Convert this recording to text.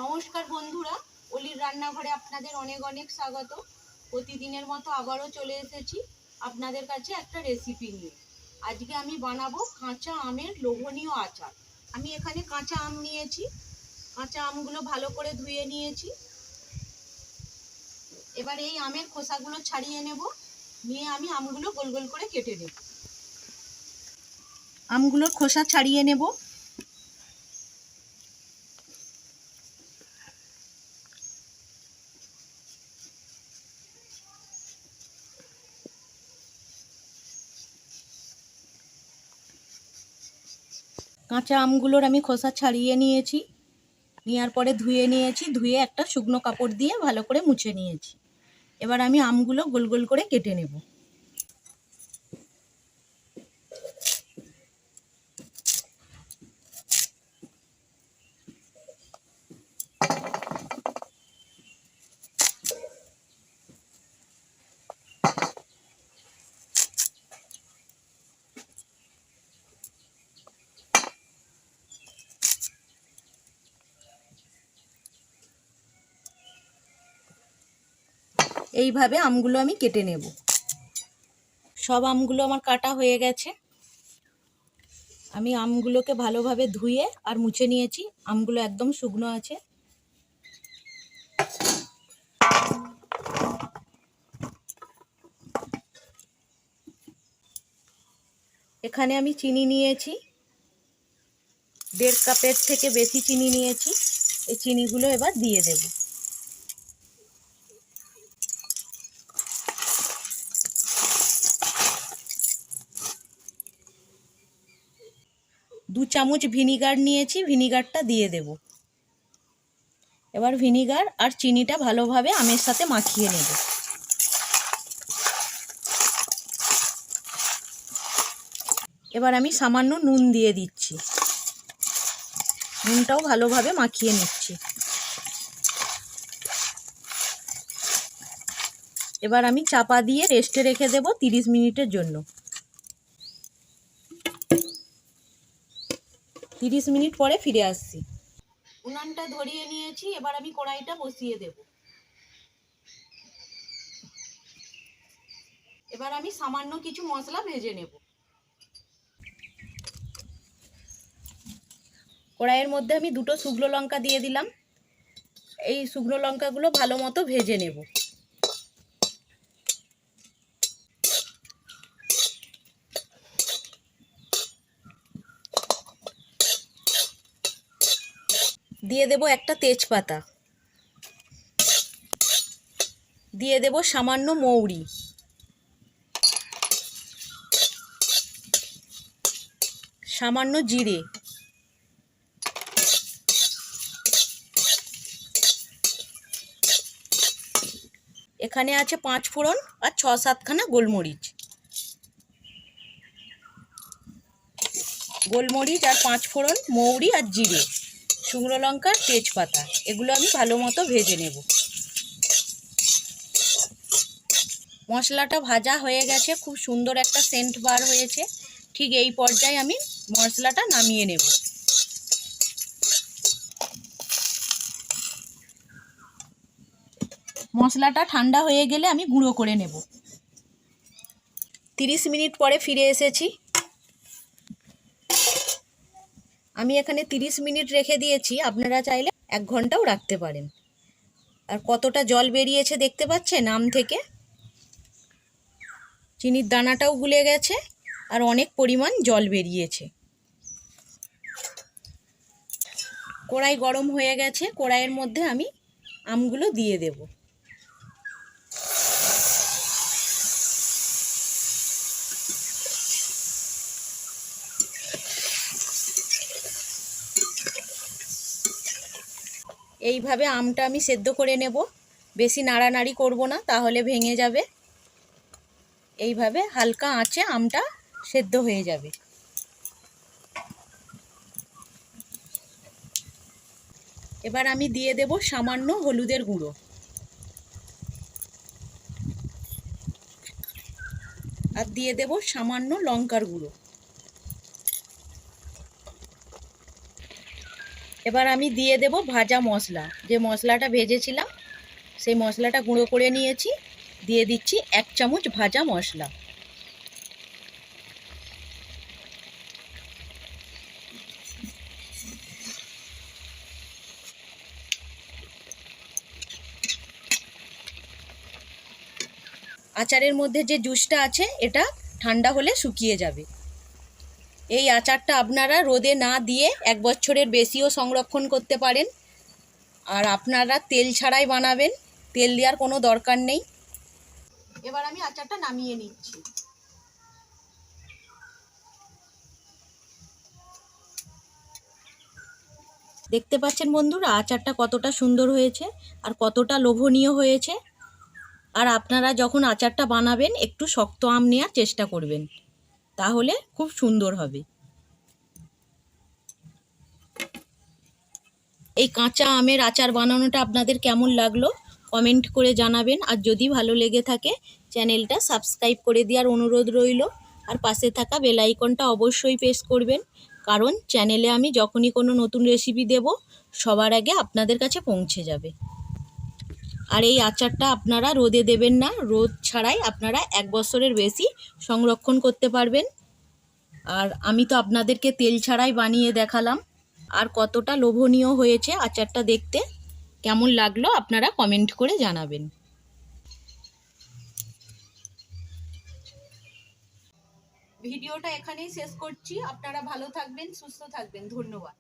নমস্কার বন্ধুরা, অলির রান্নাঘরে আপনাদের অনেক অনেক স্বাগত। প্রতিদিনের মতো আবারও চলে এসেছি আপনাদের কাছে একটা রেসিপি নিয়ে। আজকে আমি বানাবো কাঁচা আমের লোভনীয় আচার। আমি এখানে কাঁচা আম নিয়েছি। কাঁচা আমগুলো ভালো করে ধুয়ে নিয়েছি। এবার এই আমের খোসাগুলো ছাড়িয়ে নেব। নিয়ে আমি আমগুলো গোল গোল করে কেটে নেব। আমগুলোর খোসা ছাড়িয়ে নেব। কাঁচা আমগুলোর আমি খোসা ছাড়িয়ে নিয়েছি। নেওয়ার পরে ধুয়ে নিয়েছি। ধুয়ে একটা শুকনো কাপড় দিয়ে ভালো করে মুছে নিয়েছি। এবার আমি আমগুলো গোল গোল করে কেটে নেব। এইভাবে আমগুলো আমি কেটে নেব। সব আমগুলো আমার কাটা হয়ে গেছে। আমি আমগুলোকে ভালোভাবে ধুয়ে আর মুছে নিয়েছি। আমগুলো একদম শুকনো আছে। এখানে আমি চিনি নিয়েছি। 1.5 কাপের থেকে বেশি চিনি নিয়েছি। এই চিনিগুলো এবার দিয়ে দেব। দু চামচ ভিনিগার নিয়েছি। ভিনিগারটা দিয়ে দেব। এবার ভিনিগার আর চিনিটা ভালোভাবে আমের সাথে মাখিয়ে নেব। এবার আমি সামান্য নুন দিয়ে দিচ্ছি। নুনটাও ভালোভাবে মাখিয়ে নিচ্ছি। এবার আমি চাপা দিয়ে রেস্টে রেখে দেব 30 মিনিটের জন্য। 30 মিনিট পরে ফিরে আসছি। উনানটা ধরিয়ে নিয়েছি। এবার আমি কড়াইটা বসিয়ে দেব। এবার আমি সামান্য কিছু মশলা ভেজে নেব। কড়াইয়ের মধ্যে আমি 2টো শুকনো লঙ্কা দিয়ে দিলাম। এই শুকনো লঙ্কাগুলো ভালো মতো ভেজে নেব। দিয়ে দেব একটা তেজপাতা। দিয়ে দেব সামান্য মৌরি। সামান্য জিরে। এখানে আছে 5 ফোড়ন আর 6-7খানা গোলমরিচ। গোলমরিচ আর 5 ফোড়ন, মৌরি আর জিরে, শুকনো লঙ্কা, তেজপাতা, এগুলো আমি ভালো মতো ভেজে নেব। মশলাটা ভাজা হয়ে গেছে। খুব সুন্দর একটা সেন্ট বার হয়েছে। ঠিক এই পর্যায়ে আমি মশলাটা নামিয়ে নেব। মশলাটা ঠান্ডা হয়ে গেলে আমি গুঁড়ো করে নেব। 30 মিনিট পরে ফিরে এসেছি। আমি এখানে 30 মিনিট রেখে দিয়েছি। আপনারা চাইলে 1 ঘন্টাও রাখতে পারেন। আর কতটা জল বেরিয়েছে দেখতে পাচ্ছেন আম থেকে। চিনির দানাটাও গুলে গেছে আর অনেক পরিমাণ জল বেরিয়েছে। কড়াই গরম হয়ে গেছে। কড়াইয়ের মধ্যে আমি আমগুলো দিয়ে দেব। এইভাবে আমটা আমি সেদ্ধ করে নেব। বেশি নাড়ানাড়ি করব না, তাহলে ভেঙে যাবে। এইভাবে হালকা আঁচে আমটা সেদ্ধ হয়ে যাবে। এবার আমি দিয়ে দেব সামান্য হলুদের গুঁড়ো। আর দিয়ে দেব সামান্য লঙ্কার গুঁড়ো। এবার আমি দিয়ে দেব ভাজা মশলা, যে মশলাটা ভেজেছিলাম সেই মশলাটা গুঁড়ো করে নিয়েছি, দিয়ে দিচ্ছি 1 চামচ ভাজা মশলা। আচারের মধ্যে যে জুসটা আছে এটা ঠান্ডা হলে শুকিয়ে যাবে। এই আচারটা আপনারা রোদে না দিয়ে 1 বছরের বেশিও সংরক্ষণ করতে পারেন। আর আপনারা তেল ছাড়াই বানাবেন, তেল দেওয়ার কোনো দরকার নেই। এবার আমি আচারটা নামিয়ে নিচ্ছি। দেখতে পাচ্ছেন বন্ধুরা আচারটা কতটা সুন্দর হয়েছে আর কতটা লোভনীয় হয়েছে। আর আপনারা যখন আচারটা বানাবেন একটু শক্ত আম নেওয়ার চেষ্টা করবেন, তাহলে খুব সুন্দর হবে। এই কাঁচা আমের আচার বানানোটা আপনাদের কেমন লাগলো কমেন্ট করে জানাবেন। আর যদি ভালো লেগে থাকে চ্যানেলটা সাবস্ক্রাইব করে দেওয়ার অনুরোধ রইল। আর পাশে থাকা বেল আইকনটা অবশ্যই প্রেস করবেন, কারণ চ্যানেলে আমি যখনই কোনো নতুন রেসিপি দেব সবার আগে আপনাদের কাছে পৌঁছে যাবে। আর এই আচারটা আপনারা রোদে দেবেন না, রোদ ছাড়াই আপনারা 1 বছরের বেশি সংরক্ষণ করতে পারবেন। আর আমি তো আপনাদেরকে তেল ছাড়াই বানিয়ে দেখালাম। আর কতটা লোভনীয় হয়েছে আচারটা দেখতে, কেমন লাগলো আপনারা কমেন্ট করে জানাবেন। ভিডিওটা এখানেই শেষ করছি। আপনারা ভালো থাকবেন, সুস্থ থাকবেন। ধন্যবাদ।